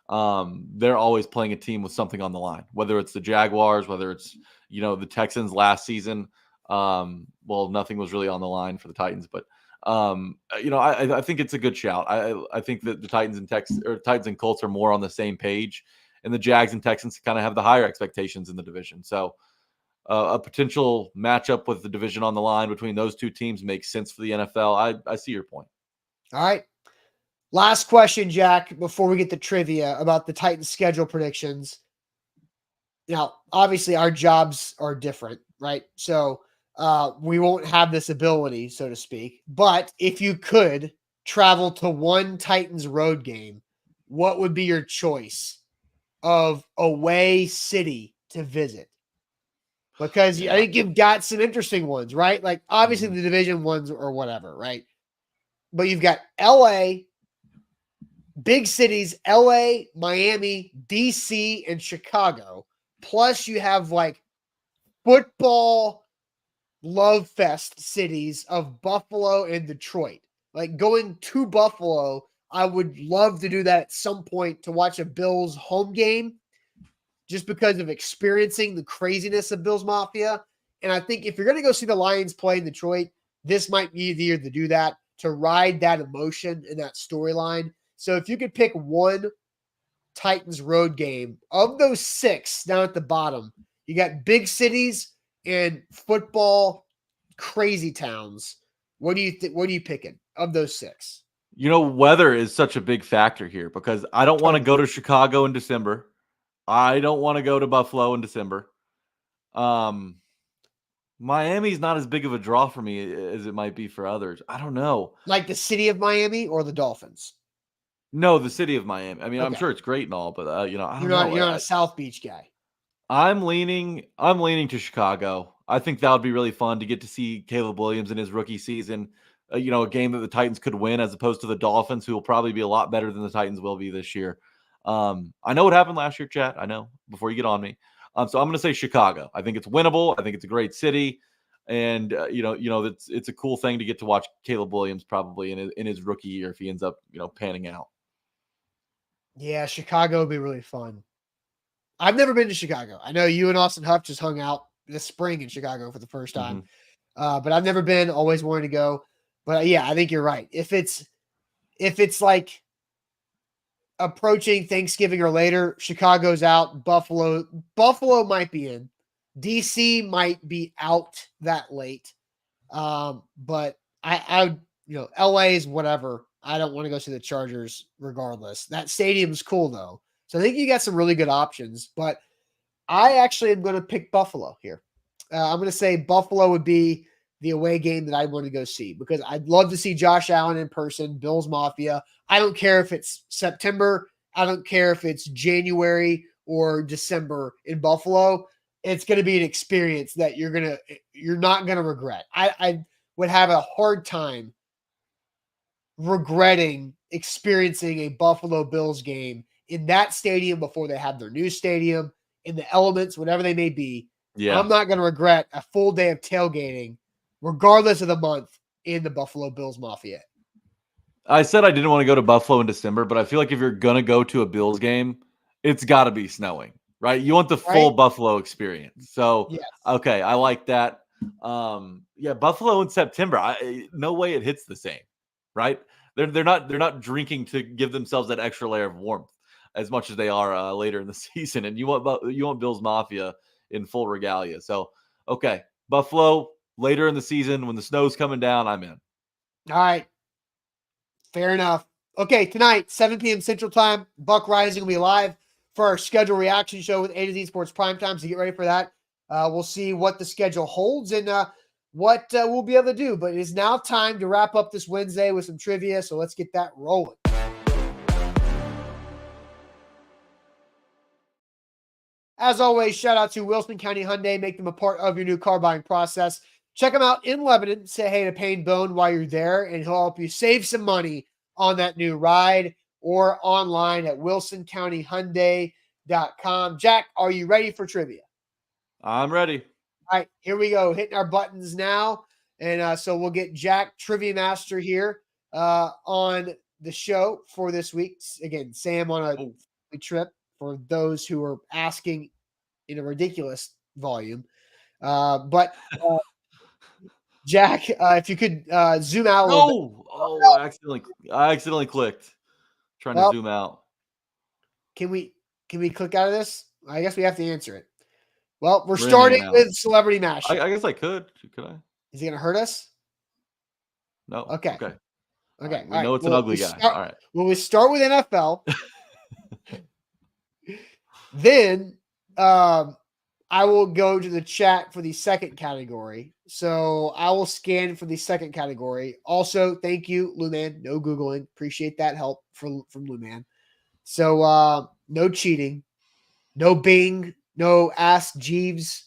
they're always playing a team with something on the line. Whether it's the Jaguars, whether it's the Texans last season. Well, nothing was really on the line for the Titans, but I think it's a good shout. I think that the Titans and Colts are more on the same page, and the Jags and Texans kind of have the higher expectations in the division. So. A potential matchup with the division on the line between those 2 teams makes sense for the NFL. I see your point. All right. Last question, Jack, before we get to trivia about the Titans schedule predictions. Now, obviously our jobs are different, right? So we won't have this ability, so to speak. But if you could travel to one Titans road game, what would be your choice of away city to visit? because Yeah. I think you've got some interesting ones, right? Like obviously the division ones or whatever, right? But you've got LA, big cities, LA, Miami, DC, and Chicago. Plus you have like football love fest cities of Buffalo and Detroit. Like going to Buffalo, I would love to do that at some point to watch a Bills home game just because of experiencing the craziness of Bills Mafia. And I think if you're going to go see the Lions play in Detroit, this might be the year to do that, to ride that emotion and that storyline. So if you could pick one Titans road game of those 6 down at the bottom, you got big cities and football crazy towns. What are you picking of those 6? Weather is such a big factor here because I don't want to Totally. go to Chicago in December. I don't want to go to Buffalo in December. Miami's not as big of a draw for me as it might be for others. I don't know. Like the city of Miami or the Dolphins? No, the city of Miami. I mean, I'm Okay. sure it's great and all, but I You're don't not know. you're not a South Beach guy. I'm leaning to Chicago. I think that would be really fun to get to see Caleb Williams in his rookie season. A game that the Titans could win as opposed to the Dolphins, who will probably be a lot better than the Titans will be this year. I know what happened last year, chat. I know before you get on me. So I'm going to say Chicago. I think it's winnable. I think it's a great city, and it's a cool thing to get to watch Caleb Williams probably in his rookie year if he ends up panning out. Yeah, Chicago would be really fun. I've never been to Chicago. I know you and Austin Huff just hung out this spring in Chicago for the first time, but I've never been. Always wanted to go. But yeah, I think you're right. If it's like approaching Thanksgiving or later, Chicago's out. Buffalo might be in. DC might be out that late. But I LA is whatever. I don't want to go see the Chargers regardless. That stadium's cool though. So I think you got some really good options, but I actually am going to pick Buffalo here. I'm going to say Buffalo would be the away game that I want to go see because I'd love to see Josh Allen in person, Bills Mafia. I don't care if it's September. I don't care if it's January or December in Buffalo. It's going to be an experience that you're not going to regret. I would have a hard time regretting experiencing a Buffalo Bills game in that stadium before they have their new stadium, in the elements, whatever they may be. Yeah. I'm not going to regret a full day of tailgating, regardless of the month, in the Buffalo Bills Mafia. I said I didn't want to go to Buffalo in December, but I feel like if you're going to go to a Bills game, it's got to be snowing, right? You want the full Buffalo experience. So, yes. Okay, I like that. Yeah, Buffalo in September, no way it hits the same, right? They're not drinking to give themselves that extra layer of warmth as much as they are later in the season. And you want Bills Mafia in full regalia. So, okay, Buffalo later in the season when the snow's coming down, I'm in. All right. Fair enough. Okay, tonight, 7 p.m. Central Time, Buck Rising will be live for our schedule reaction show with A to Z Sports Primetime. So get ready for that. We'll see what the schedule holds and what we'll be able to do. But it is now time to wrap up this Wednesday with some trivia. So let's get that rolling. As always, shout out to Wilson County Hyundai. Make them a part of your new car buying process. Check them out in Lebanon. Say hey to Payne Bone while you're there, and he'll help you save some money on that new ride or online at wilsoncountyhyundai.com. Jack, are you ready for trivia? I'm ready. All right, here we go. Hitting our buttons now. And so we'll get Jack, Trivia Master, here on the show for this week. Again, Sam on a trip for those who are asking in a ridiculous volume. But Jack, if you could zoom out a little bit. Oh, I accidentally clicked. Trying to zoom out. Can we click out of this? I guess we have to answer it. Well, we're starting with Celebrity Mash. I guess I could. Could I? Is he going to hurt us? No. Okay. We know it's an ugly guy. All right. Well, we start with NFL. Then I will go to the chat for the second category. So I will scan for the second category. Also, thank you, Luman. No Googling. Appreciate that help from Luman. So no cheating. No Bing. No Ask Jeeves.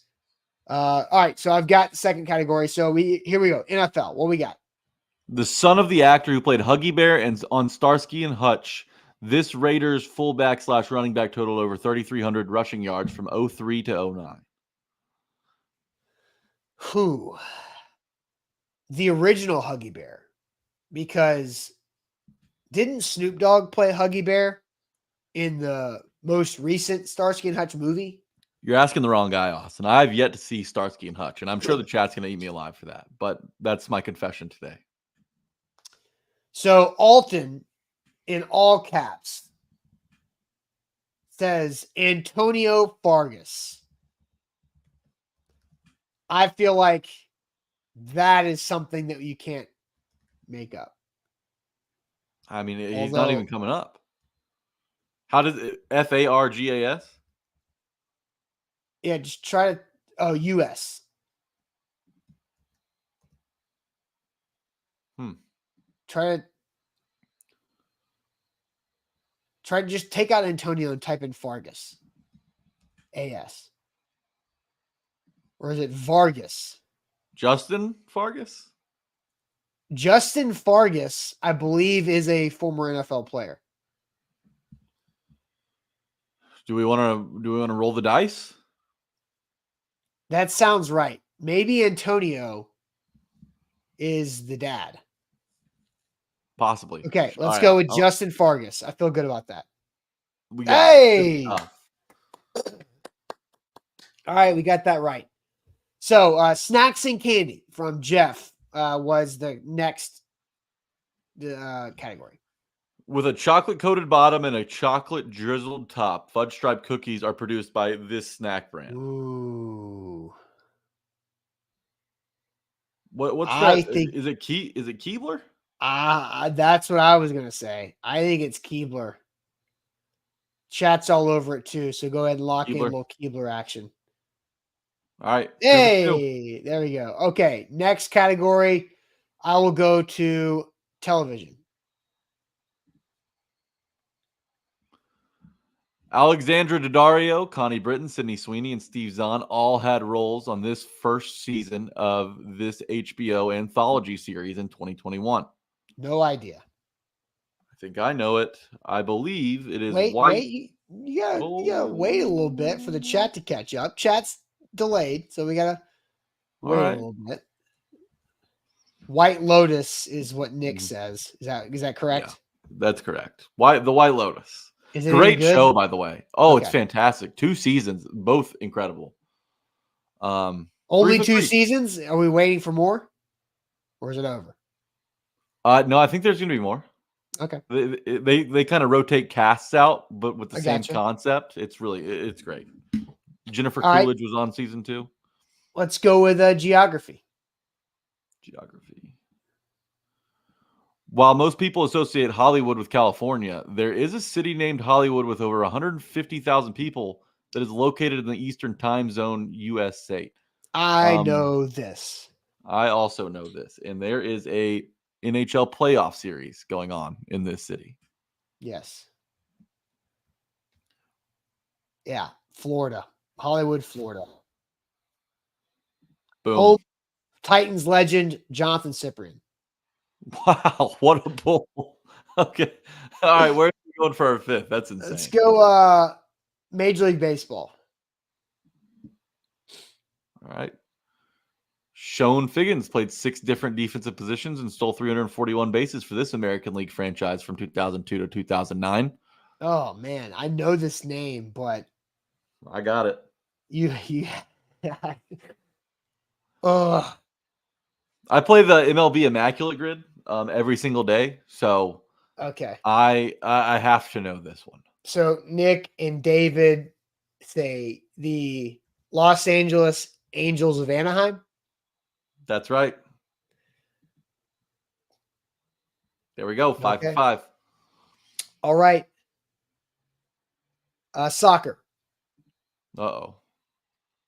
All right, so I've got the second category. So here we go. NFL. What we got? The son of the actor who played Huggy Bear and on Starsky and Hutch. This Raiders fullback / running back totaled over 3,300 rushing yards from 03 to 09. Who? The original Huggy Bear. Because didn't Snoop Dogg play Huggy Bear in the most recent Starsky and Hutch movie? You're asking the wrong guy, Austin. I've yet to see Starsky and Hutch, and I'm sure the chat's going to eat me alive for that. But that's my confession today. So Alton, in all caps, says Antonio Vargas. I feel like that is something that you can't make up. I mean, he's not even coming up. How does it? Fargas? Yeah, just try to. Oh, US. Try to just take out Antonio and type in Vargas. AS. Or is it Vargas? Justin Vargas? Justin Vargas, I believe, is a former NFL player. Do we want to roll the dice? That sounds right. Maybe Antonio is the dad. Possibly. Okay, let's go with Justin Vargas. I feel good about that. Hey! All right, we got that right. So, snacks and candy from Jeff was the next category. With a chocolate-coated bottom and a chocolate drizzled top, fudge stripe cookies are produced by this snack brand. Ooh. What's that? Is it Keebler? That's what I was going to say. I think it's Keebler. Chat's all over it too, so go ahead and lock in a little Keebler action. All right. Hey, there we go. Okay, next category. I will go to television. Alexandra Daddario, Connie Britton, Sydney Sweeney, and Steve Zahn all had roles on this first season of this HBO anthology series in 2021. No idea. I think I know it. I believe it is Wait. You gotta wait a little bit for the chat to catch up. Chat's delayed, so we gotta wait a little bit. White Lotus is what Nick says. Is that correct? Yeah, that's correct. The White Lotus. Is it great show, by the way? Oh, okay. It's fantastic. 2 seasons, both incredible. Only 2 seasons? Are we waiting for more? Or is it over? No, I think there's going to be more. Okay. They kind of rotate casts out, but with the same concept. It's great. Jennifer Coolidge was on season 2. Let's go with geography. While most people associate Hollywood with California, there is a city named Hollywood with over 150,000 people that is located in the Eastern Time Zone, USA. I know this. I also know this. And there is a NHL playoff series going on in this city. Yes. Yeah. Florida. Hollywood, Florida. Boom. Home Titans legend, Jonathan Cyprian. Wow, what a pull. Okay. All right, where are we going for our 5th? That's insane. Let's go Major League Baseball. All right. Shone Figgins played 6 different defensive positions and stole 341 bases for this American League franchise from 2002 to 2009. Oh, man. I know this name, but... I got it. I play the MLB Immaculate Grid every single day, so okay, I have to know this one. So Nick and David say the Los Angeles Angels of Anaheim. That's right. There we go. 5 for 5. All right. Soccer. Uh-oh.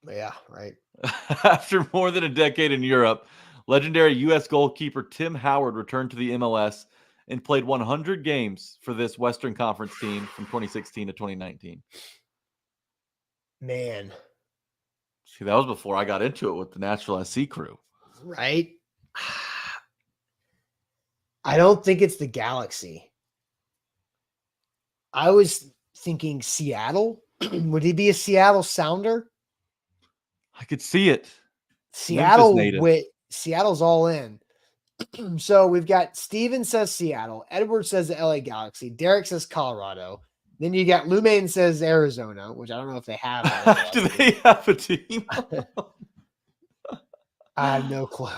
Yeah, right. After more than a decade in Europe, legendary U.S. goalkeeper Tim Howard returned to the MLS and played 100 games for this Western Conference team from 2016 to 2019. Man. See, that was before I got into it with the Nashville SC crew. Right? I don't think it's the Galaxy. I was thinking Seattle. Would he be a Seattle Sounder? I could see it. Memphis native. Seattle's all in. So we've got Steven says Seattle. Edward says the LA Galaxy. Derek says Colorado. Then you got Lumaine says Arizona, which I don't know if they have. Do they have a team? I have no clue.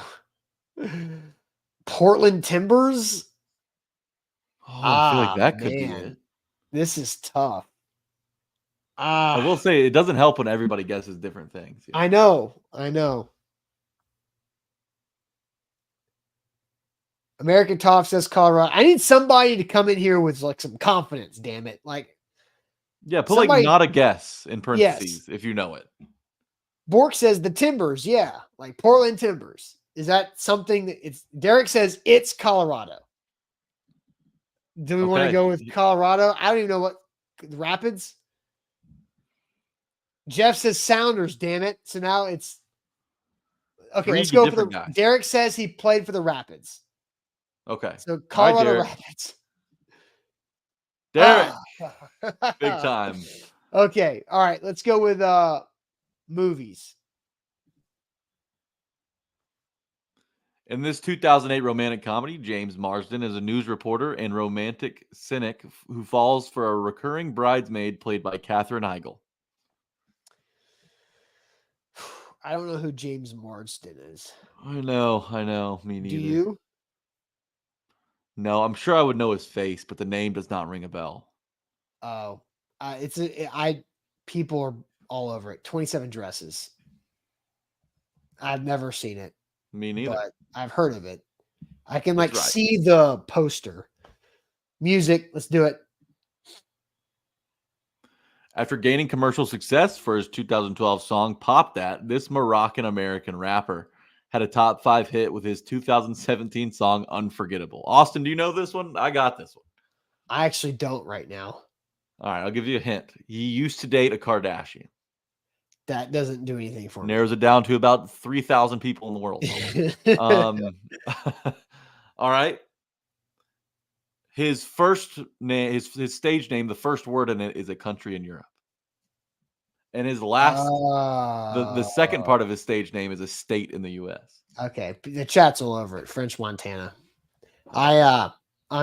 Portland Timbers. Oh, I feel like that could be it. This is tough. I will say it doesn't help when everybody guesses different things. Yeah. I know. American Top says Colorado. I need somebody to come in here with like some confidence, damn it. Like, yeah, put like not a guess in parentheses if you know it. Bork says the Timbers, yeah, like Portland Timbers. Is that something that it's Derek says it's Colorado? Do we want to go with Colorado? I don't even know what the Rapids. Jeff says Sounders, damn it. So now it's okay. Let's go for the guys. Derek says he played for the Rapids. Okay. So Colorado Rapids. Derek. Big time. Okay. All right. Let's go with movies. In this 2008 romantic comedy, James Marsden is a news reporter and romantic cynic who falls for a recurring bridesmaid played by Katherine Heigl. I don't know who James Marsden is. I know. Me neither. Do you? No, I'm sure I would know his face, but the name does not ring a bell. Oh, people are all over it. 27 Dresses. I've never seen it. Me neither. But I've heard of it. I can see the poster. Music. Let's do it. After gaining commercial success for his 2012 song Pop That, this Moroccan-American rapper had a top 5 hit with his 2017 song Unforgettable. Austin, do you know this one? I got this one. I actually don't right now. All right, I'll give you a hint. He used to date a Kardashian. That doesn't do anything for me. Narrows it down to about 3,000 people in the world. All right. His first name, his stage name, the first word in it is a country in Europe. And his last, the second part of his stage name is a state in the U.S. Okay, the chat's all over it. French Montana. I'm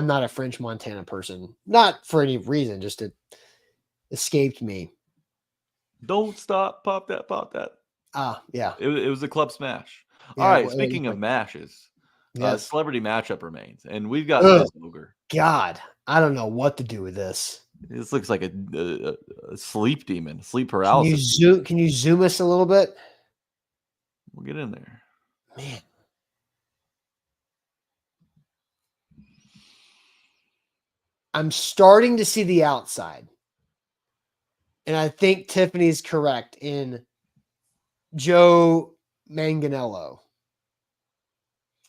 not a French Montana person, not for any reason, just it escaped me. Don't stop, pop that, pop that. Yeah. It was a club smash. Yeah, all right, speaking of mashes, celebrity matchup remains, and we've got this ogre. God, I don't know what to do with this. This looks like a sleep demon, sleep paralysis. Can you zoom us a little bit? We'll get in there. Man. I'm starting to see the outside. And I think Tiffany's correct in Joe Manganello.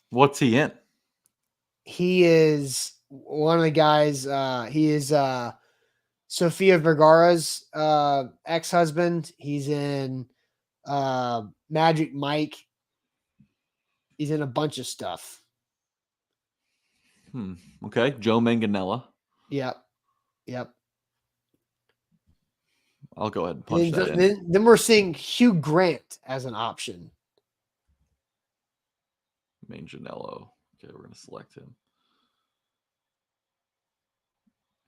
What's he in? He is one of the guys. He is Sofia Vergara's ex-husband. He's in Magic Mike. He's in a bunch of stuff. Okay. Joe Manganello. Yep. I'll go ahead and punch that in. Then we're seeing Hugh Grant as an option. Manganello. Okay, we're going to select him.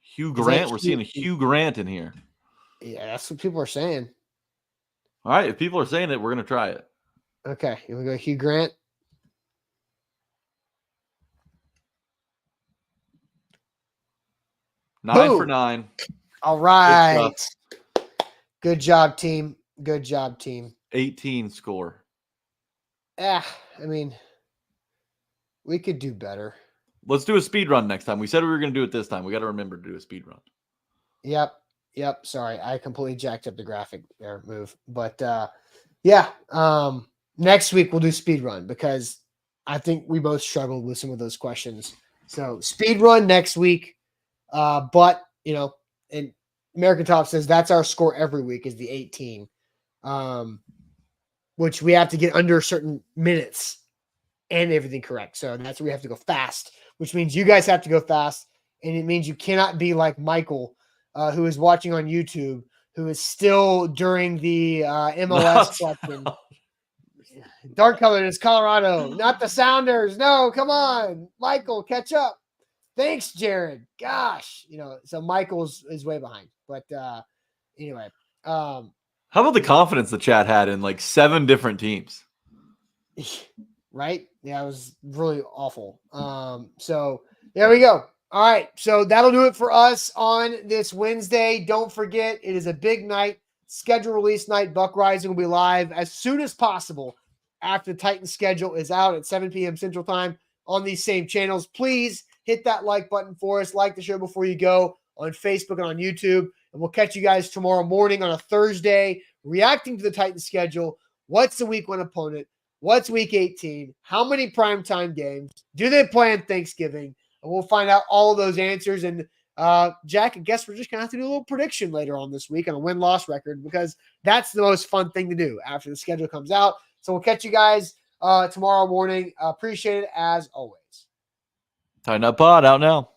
Hugh Grant. We're seeing a Hugh Grant in here. Yeah, that's what people are saying. All right. If people are saying it, we're going to try it. Okay. Here we go. Hugh Grant. Boom. 9 for 9. All right. Good job, team. 18 score. I mean, we could do better. Let's do a speed run next time. We said we were going to do it this time. We got to remember to do a speed run. Yep. Sorry, I completely jacked up the graphic there move. But next week we'll do speed run because I think we both struggled with some of those questions. So speed run next week. But and American Top says that's our score every week is the 18. which we have to get under certain minutes and everything correct. So that's where we have to go fast, which means you guys have to go fast. And it means you cannot be like Michael, who is watching on YouTube, who is still during the MLS question. Dark color is Colorado, not the Sounders. No, come on. Michael, catch up. Thanks, Jared. Gosh, so Michael's is way behind. But anyway. How about the confidence the chat had in like 7 different teams? Right? Yeah, it was really awful. So there we go. All right. So that'll do it for us on this Wednesday. Don't forget, it is a big night. Schedule release night. Buck Rising will be live as soon as possible after the Titans schedule is out at 7 p.m. Central Time on these same channels. Please hit that like button for us. Like the show before you go on Facebook and on YouTube. And we'll catch you guys tomorrow morning on a Thursday reacting to the Titans schedule. What's the week 1 opponent? What's week 18? How many primetime games? Do they play on Thanksgiving? And we'll find out all of those answers. And Jack, I guess we're just going to have to do a little prediction later on this week on a win-loss record because that's the most fun thing to do after the schedule comes out. So we'll catch you guys tomorrow morning. Appreciate it as always. Tighten up pod out now.